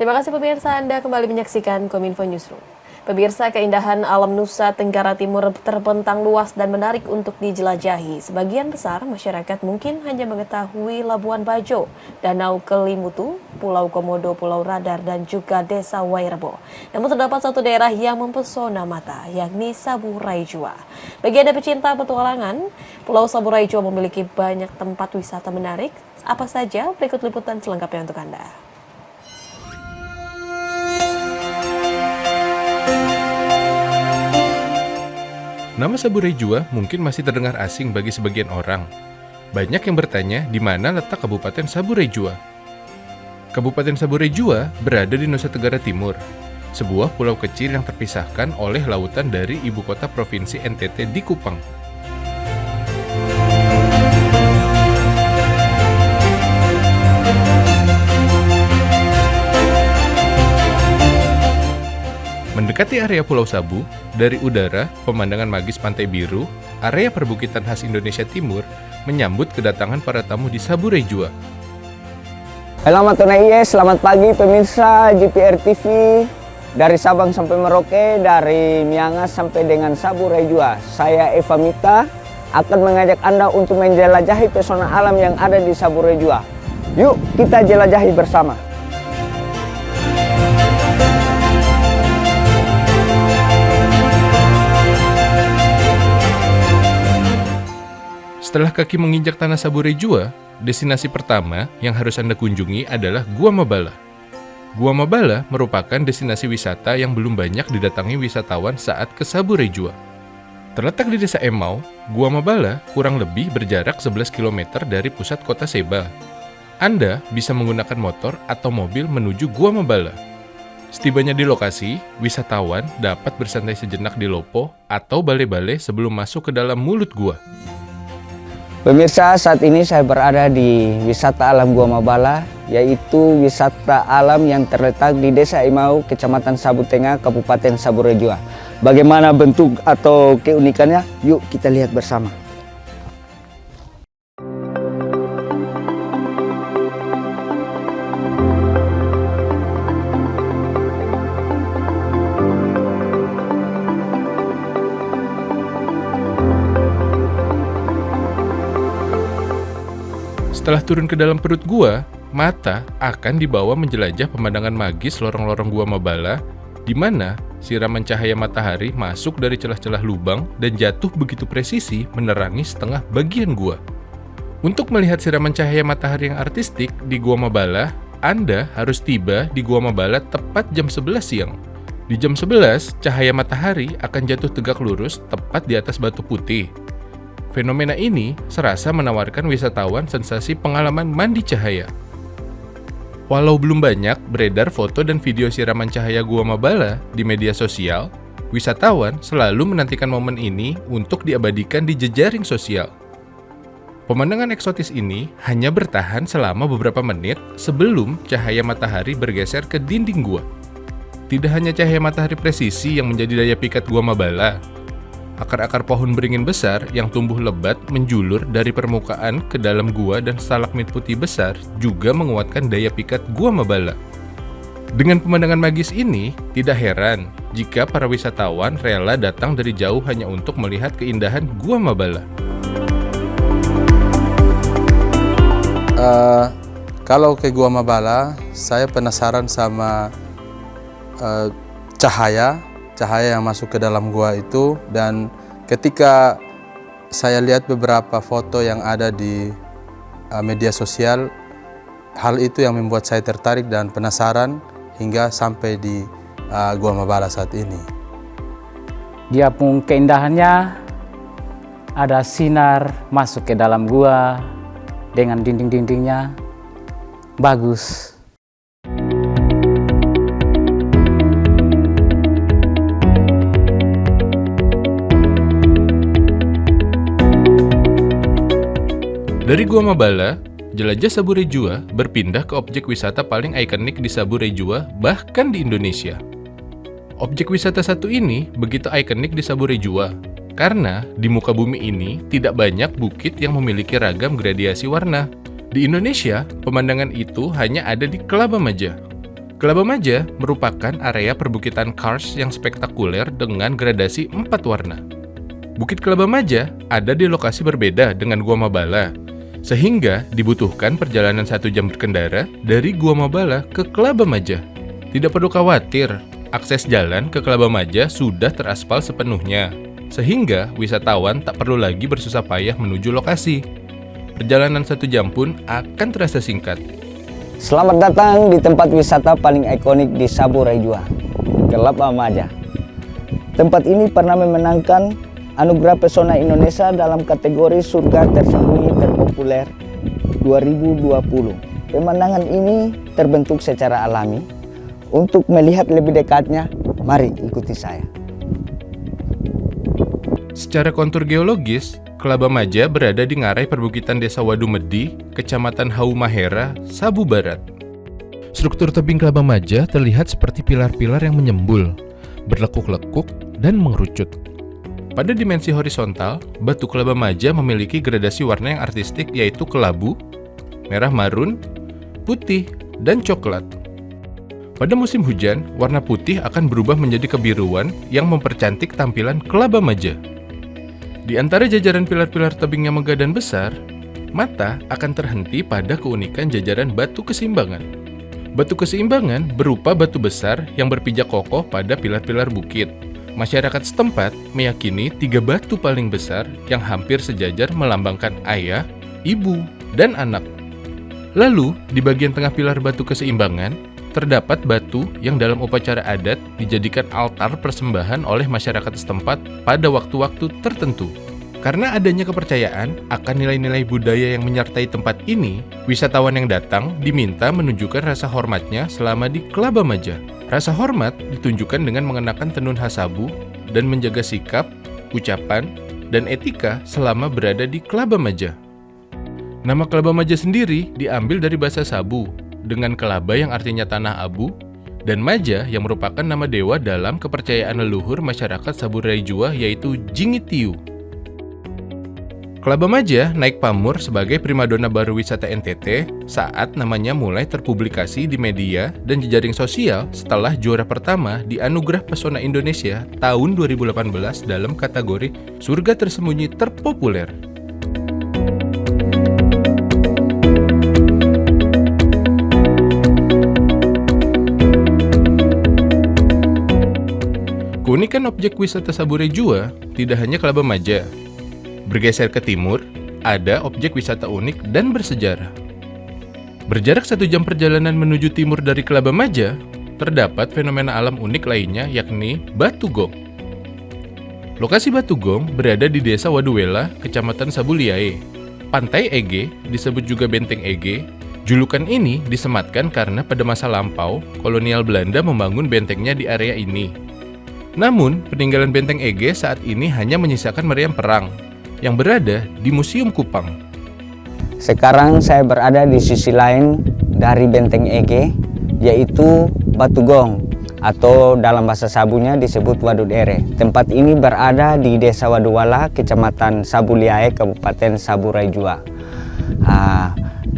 Terima kasih pemirsa, Anda kembali menyaksikan Kominfo Newsroom. Pemirsa, keindahan alam Nusa Tenggara Timur terbentang luas dan menarik untuk dijelajahi. Sebagian besar masyarakat mungkin hanya mengetahui Labuan Bajo, Danau Kelimutu, Pulau Komodo, Pulau Radar, dan juga Desa Wairebo. Namun terdapat satu daerah yang mempesona mata, yakni Saburai Jua. Bagi Anda pecinta petualangan, Pulau Saburai Jua memiliki banyak tempat wisata menarik. Apa saja? Berikut liputan selengkapnya untuk Anda. Nama Saburai Jua mungkin masih terdengar asing bagi sebagian orang. Banyak yang bertanya di mana letak Kabupaten Saburai Jua. Kabupaten Saburai Jua berada di Nusa Tenggara Timur, sebuah pulau kecil yang terpisahkan oleh lautan dari ibu kota provinsi NTT di Kupang. Mendekati area Pulau Sabu, dari udara, pemandangan magis Pantai Biru, area perbukitan khas Indonesia Timur, menyambut kedatangan para tamu di Saburai Jua. Selamat selamat pagi pemirsa GPR TV. Dari Sabang sampai Merauke, dari Miangas sampai dengan Saburai Jua. Saya Eva Mita akan mengajak Anda untuk menjelajahi pesona alam yang ada di Saburai Jua. Yuk kita jelajahi bersama. Setelah kaki menginjak tanah Saburai Jua, destinasi pertama yang harus Anda kunjungi adalah Gua Mabala. Gua Mabala merupakan destinasi wisata yang belum banyak didatangi wisatawan saat ke Saburai Jua. Terletak di Desa Emau, Gua Mabala kurang lebih berjarak 11 km dari pusat kota Seba. Anda bisa menggunakan motor atau mobil menuju Gua Mabala. Setibanya di lokasi, wisatawan dapat bersantai sejenak di lopo atau bale-bale sebelum masuk ke dalam mulut gua. Pemirsa, saat ini saya berada di wisata alam Gua Mabala, yaitu wisata alam yang terletak di Desa Emau, Kecamatan Sabu Tengah, Kabupaten Saburai Jua. Bagaimana bentuk atau keunikannya? Yuk kita lihat bersama. Setelah turun ke dalam perut gua, mata akan dibawa menjelajah pemandangan magis lorong-lorong Gua Mabala, di mana siraman cahaya matahari masuk dari celah-celah lubang dan jatuh begitu presisi menerangi setengah bagian gua. Untuk melihat siraman cahaya matahari yang artistik di Gua Mabala, Anda harus tiba di Gua Mabala tepat jam 11 siang. Di jam 11, cahaya matahari akan jatuh tegak lurus tepat di atas batu putih. Fenomena ini serasa menawarkan wisatawan sensasi pengalaman mandi cahaya. Walau belum banyak beredar foto dan video siraman cahaya Gua Mabala di media sosial, wisatawan selalu menantikan momen ini untuk diabadikan di jejaring sosial. Pemandangan eksotis ini hanya bertahan selama beberapa menit sebelum cahaya matahari bergeser ke dinding gua. Tidak hanya cahaya matahari presisi yang menjadi daya pikat Gua Mabala, akar-akar pohon beringin besar yang tumbuh lebat menjulur dari permukaan ke dalam gua dan stalagmit putih besar juga menguatkan daya pikat Gua Mabala. Dengan pemandangan magis ini, tidak heran jika para wisatawan rela datang dari jauh hanya untuk melihat keindahan Gua Mabala. Kalau ke Gua Mabala, saya penasaran sama cahaya yang masuk ke dalam gua itu, dan ketika saya lihat beberapa foto yang ada di media sosial, hal itu yang membuat saya tertarik dan penasaran hingga sampai di Gua Mabala saat ini. Dia pun keindahannya, ada sinar masuk ke dalam gua dengan dinding-dindingnya bagus. Dari Gua Mabala, jelajah Saburai Jua berpindah ke objek wisata paling ikonik di Saburai Jua, bahkan di Indonesia. Objek wisata satu ini begitu ikonik di Saburai Jua, karena di muka bumi ini tidak banyak bukit yang memiliki ragam gradiasi warna. Di Indonesia, pemandangan itu hanya ada di Kelabamaja. Kelaba Maja merupakan area perbukitan karst yang spektakuler dengan gradasi 4 warna. Bukit Kelaba Maja ada di lokasi berbeda dengan Gua Mabala, sehingga dibutuhkan perjalanan 1 jam berkendara dari Gua Mabala ke Kelaba Maja. Tidak perlu khawatir, akses jalan ke Kelaba Maja sudah teraspal sepenuhnya, sehingga wisatawan tak perlu lagi bersusah payah menuju lokasi. Perjalanan 1 jam pun akan terasa singkat. Selamat datang di tempat wisata paling ikonik di Sabu Raijua, Kelaba Maja. Tempat ini pernah memenangkan Anugerah Pesona Indonesia dalam kategori Surga Tersembunyi Terpopuler 2020. Pemandangan ini terbentuk secara alami. Untuk melihat lebih dekatnya, mari ikuti saya. Secara kontur geologis, Kelaba Maja berada di ngarai perbukitan Desa Wadumedi, Kecamatan Haumahera, Sabu Barat. Struktur tebing Kelaba Maja terlihat seperti pilar-pilar yang menyembul, berlekuk-lekuk, dan mengerucut. Pada dimensi horizontal, batu Kelaba Maja memiliki gradasi warna yang artistik yaitu kelabu, merah marun, putih, dan coklat. Pada musim hujan, warna putih akan berubah menjadi kebiruan yang mempercantik tampilan Kelaba Maja. Di antara jajaran pilar-pilar tebing yang megah dan besar, mata akan terhenti pada keunikan jajaran batu keseimbangan. Batu keseimbangan berupa batu besar yang berpijak kokoh pada pilar-pilar bukit. Masyarakat setempat meyakini 3 batu paling besar yang hampir sejajar melambangkan ayah, ibu, dan anak. Lalu, di bagian tengah pilar batu keseimbangan, terdapat batu yang dalam upacara adat dijadikan altar persembahan oleh masyarakat setempat pada waktu-waktu tertentu. Karena adanya kepercayaan akan nilai-nilai budaya yang menyertai tempat ini, wisatawan yang datang diminta menunjukkan rasa hormatnya selama di Kelaba Maja. Rasa hormat ditunjukkan dengan mengenakan tenun khas Sabu dan menjaga sikap, ucapan, dan etika selama berada di Kelaba Maja. Nama Kelaba Maja sendiri diambil dari bahasa Sabu, dengan kelaba yang artinya tanah abu, dan Maja yang merupakan nama dewa dalam kepercayaan leluhur masyarakat Sabu Raijua yaitu Jingitiu. Kelaba Maja naik pamor sebagai primadona baru wisata NTT saat namanya mulai terpublikasi di media dan jejaring sosial setelah juara pertama di Anugerah Pesona Indonesia tahun 2018 dalam kategori Surga Tersembunyi Terpopuler. Keunikan objek wisata Sabu Raijua tidak hanya Kelaba Maja. Bergeser ke timur, ada objek wisata unik dan bersejarah. Berjarak 1 jam perjalanan menuju timur dari Kelaba Maja, terdapat fenomena alam unik lainnya yakni Batu Gong. Lokasi Batu Gong berada di Desa Waduwela, Kecamatan Sabu Liae. Pantai Ege, disebut juga Benteng Ege. Julukan ini disematkan karena pada masa lampau, kolonial Belanda membangun bentengnya di area ini. Namun, peninggalan Benteng Ege saat ini hanya menyisakan meriam perang yang berada di Museum Kupang. Sekarang saya berada di sisi lain dari Benteng Ege, yaitu Batu Gong, atau dalam bahasa Sabunya disebut Waduk Dere. Tempat ini berada di Desa Waduwala, Kecamatan Sabu Liae, Kabupaten Sabu Raijua.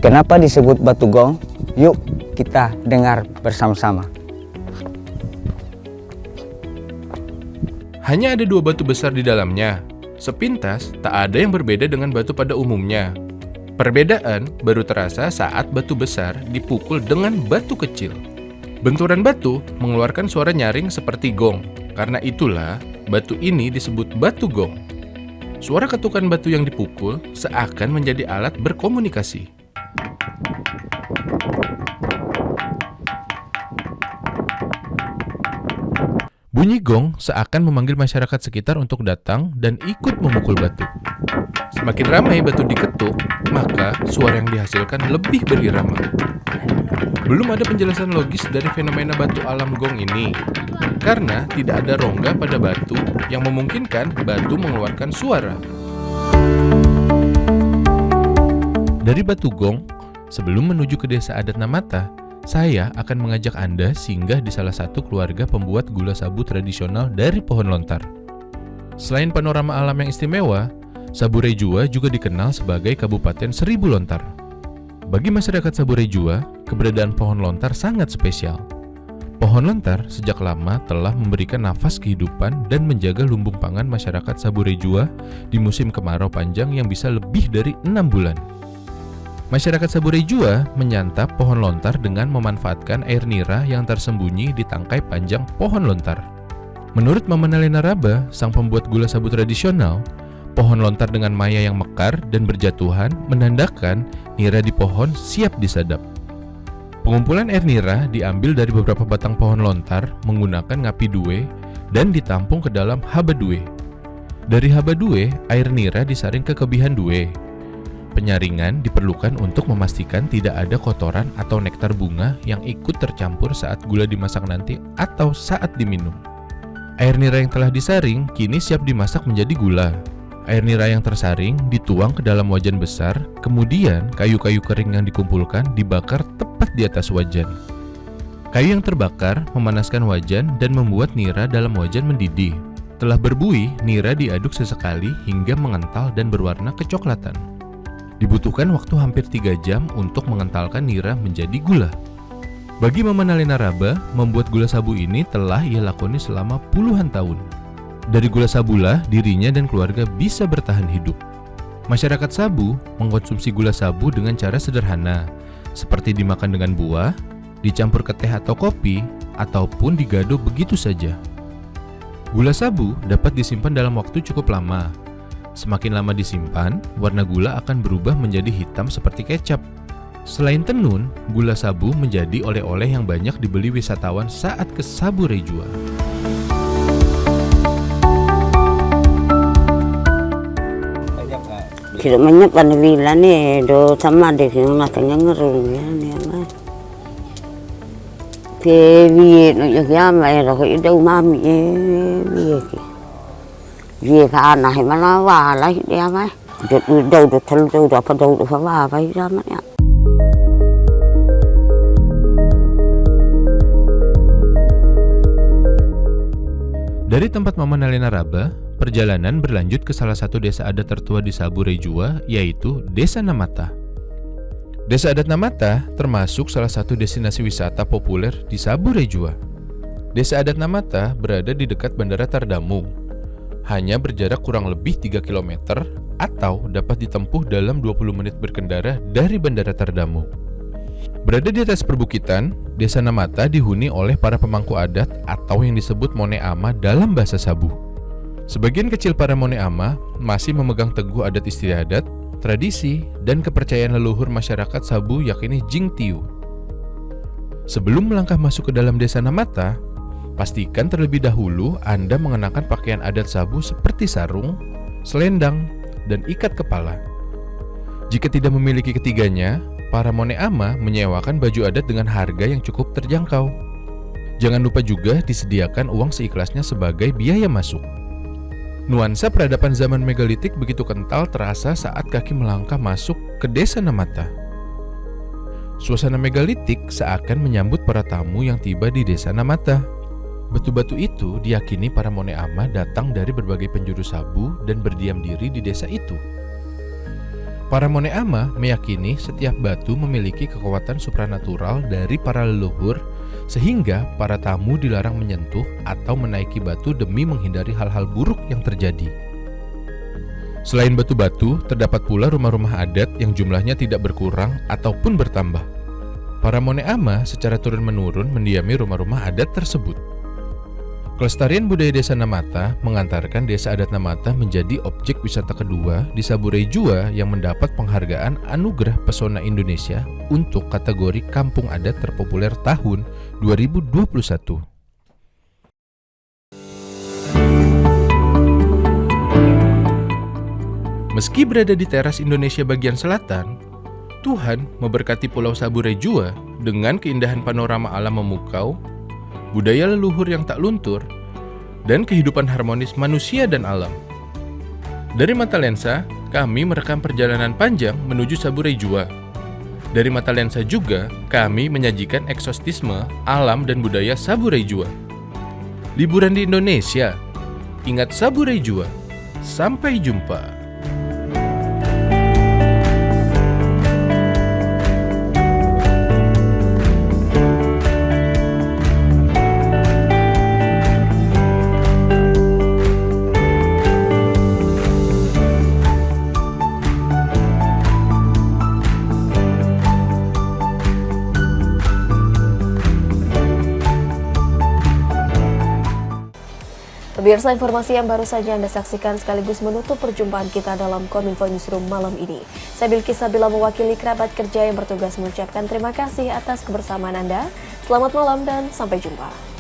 Kenapa disebut Batu Gong? Yuk kita dengar bersama-sama. Hanya ada 2 batu besar di dalamnya. Sepintas, tak ada yang berbeda dengan batu pada umumnya. Perbedaan baru terasa saat batu besar dipukul dengan batu kecil. Benturan batu mengeluarkan suara nyaring seperti gong. Karena itulah, batu ini disebut batu gong. Suara ketukan batu yang dipukul seakan menjadi alat berkomunikasi. Bunyi gong seakan memanggil masyarakat sekitar untuk datang dan ikut memukul batu. Semakin ramai batu diketuk, maka suara yang dihasilkan lebih berirama. Belum ada penjelasan logis dari fenomena batu alam gong ini, karena tidak ada rongga pada batu yang memungkinkan batu mengeluarkan suara. Dari Batu Gong, sebelum menuju ke desa adat Namata, saya akan mengajak Anda singgah di salah satu keluarga pembuat gula sabu tradisional dari pohon lontar. Selain panorama alam yang istimewa, Sabu Raijua juga dikenal sebagai Kabupaten Seribu Lontar. Bagi masyarakat Sabu Raijua, keberadaan pohon lontar sangat spesial. Pohon lontar sejak lama telah memberikan nafas kehidupan dan menjaga lumbung pangan masyarakat Sabure Jua di musim kemarau panjang yang bisa lebih dari 6 bulan. Masyarakat Sabure Jua menyantap pohon lontar dengan memanfaatkan air nira yang tersembunyi di tangkai panjang pohon lontar. Menurut Mama Nalena Raba, sang pembuat gula sabu tradisional, pohon lontar dengan maya yang mekar dan berjatuhan menandakan nira di pohon siap disadap. Pengumpulan air nira diambil dari beberapa batang pohon lontar menggunakan ngapi due dan ditampung ke dalam haba due. Dari haba due, air nira disaring ke kebihan due. Penyaringan diperlukan untuk memastikan tidak ada kotoran atau nektar bunga yang ikut tercampur saat gula dimasak nanti atau saat diminum. Air nira yang telah disaring kini siap dimasak menjadi gula. Air nira yang tersaring dituang ke dalam wajan besar, kemudian kayu-kayu kering yang dikumpulkan dibakar tepat di atas wajan. Kayu yang terbakar memanaskan wajan dan membuat nira dalam wajan mendidih. Telah berbuih, nira diaduk sesekali hingga mengental dan berwarna kecoklatan. Dibutuhkan waktu hampir 3 jam untuk mengentalkan nira menjadi gula. Bagi Mama Nalena Raba, membuat gula sabu ini telah ia lakoni selama puluhan tahun. Dari gula sabulah, dirinya dan keluarga bisa bertahan hidup. Masyarakat Sabu mengkonsumsi gula sabu dengan cara sederhana, seperti dimakan dengan buah, dicampur ke teh atau kopi, ataupun digado begitu saja. Gula sabu dapat disimpan dalam waktu cukup lama. Semakin lama disimpan, warna gula akan berubah menjadi hitam seperti kecap. Selain tenun, gula sabu menjadi oleh-oleh yang banyak dibeli wisatawan saat ke Sabure Jua. Tidak banyak panwila nih, do sama deh yang natanya ngerung ya nih mas. Kewi no ya mai rồi itu mami eh vì phải này mà nó vào lấy đem ấy, đầu được thân đầu được phần đầu được phải vào vậy ra mất nhá. Dari tempat Mama Nalena Raba, perjalanan berlanjut ke salah satu desa adat tertua di Sabure Jua, yaitu Desa Namata. Desa adat Namata termasuk salah satu destinasi wisata populer di Sabure Jua. Desa adat Namata berada di dekat Bandara Tardamu. Hanya berjarak kurang lebih 3 km atau dapat ditempuh dalam 20 menit berkendara dari Bandara Tardamu. Berada di atas perbukitan, Desa Namata dihuni oleh para pemangku adat atau yang disebut Mone Ama dalam bahasa Sabu. Sebagian kecil para Mone Ama masih memegang teguh adat istiadat, tradisi, dan kepercayaan leluhur masyarakat Sabu yakni Jingtiu. Sebelum melangkah masuk ke dalam Desa Namata, pastikan terlebih dahulu Anda mengenakan pakaian adat Sabu seperti sarung, selendang, dan ikat kepala. Jika tidak memiliki ketiganya, para Mone Ama menyewakan baju adat dengan harga yang cukup terjangkau. Jangan lupa juga disediakan uang seikhlasnya sebagai biaya masuk. Nuansa peradaban zaman megalitik begitu kental terasa saat kaki melangkah masuk ke Desa Namata. Suasana megalitik seakan menyambut para tamu yang tiba di Desa Namata. Batu-batu itu diyakini para Mone Ama datang dari berbagai penjuru Sabu dan berdiam diri di desa itu. Para Mone Ama meyakini setiap batu memiliki kekuatan supranatural dari para leluhur, sehingga para tamu dilarang menyentuh atau menaiki batu demi menghindari hal-hal buruk yang terjadi. Selain batu-batu, terdapat pula rumah-rumah adat yang jumlahnya tidak berkurang ataupun bertambah. Para Mone Ama secara turun-menurun mendiami rumah-rumah adat tersebut. Kelestarian budaya Desa Namata mengantarkan Desa Adat Namata menjadi objek wisata kedua di Sabure Jua yang mendapat penghargaan Anugerah Pesona Indonesia untuk kategori Kampung Adat Terpopuler tahun 2021. Meski berada di teras Indonesia bagian selatan, Tuhan memberkati Pulau Sabure Jua dengan keindahan panorama alam memukau, budaya leluhur yang tak luntur, dan kehidupan harmonis manusia dan alam. Dari Mata Lensa, kami merekam perjalanan panjang menuju Sabure Jua. Dari Mata Lensa juga, kami menyajikan eksotisme alam dan budaya Sabure Jua. Liburan di Indonesia, ingat Sabure Jua. Sampai jumpa. Pemirsa, informasi yang baru saja Anda saksikan sekaligus menutup perjumpaan kita dalam Kominfo Newsroom malam ini. Saya Bilkis Sabila mewakili kerabat kerja yang bertugas mengucapkan terima kasih atas kebersamaan Anda. Selamat malam dan sampai jumpa.